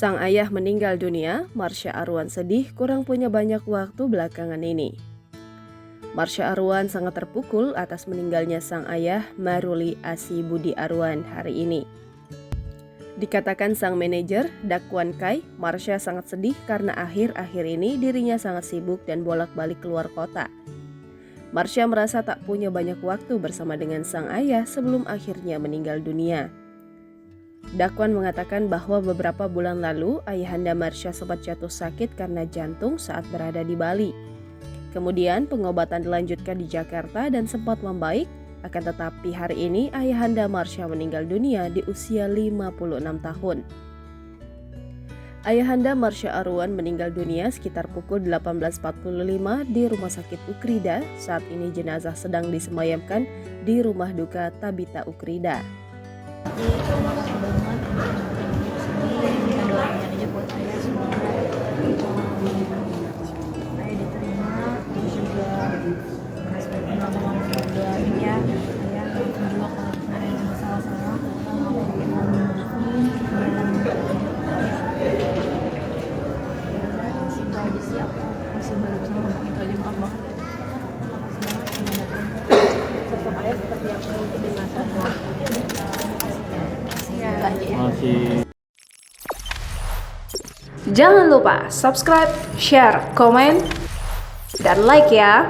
Sang ayah meninggal dunia, Marsha Arwan sedih kurang punya banyak waktu belakangan ini. Marsha Arwan sangat terpukul atas meninggalnya sang ayah Maruli Asi Budi Arwan hari ini. Dikatakan sang manajer, Dakwan Kai, Marsha sangat sedih karena akhir-akhir ini dirinya sangat sibuk dan bolak-balik keluar kota. Marsha merasa tak punya banyak waktu bersama dengan sang ayah sebelum akhirnya meninggal dunia. Dakwan mengatakan bahwa beberapa bulan lalu ayahanda Marsha sempat jatuh sakit karena jantung saat berada di Bali. Kemudian pengobatan dilanjutkan di Jakarta dan sempat membaik, akan tetapi hari ini ayahanda Marsha meninggal dunia di usia 56 tahun. Ayahanda Marsha Arwan meninggal dunia sekitar pukul 18.45 di Rumah Sakit Ukrida. Saat ini jenazah sedang disemayamkan di Rumah Duka Tabita Ukrida. Terima kasih banget kita doain aja buat ayah semoga ayah diterima, terus juga sebaiknya mama doain ya ayah juga kalau ada yang salah-salah simpel aja sih, aku masih baru bisa ngomong itu aja, maaf banget. Sosok ayah seperti apa mungkin di masa masih. Jangan lupa subscribe, share, komen, dan like ya.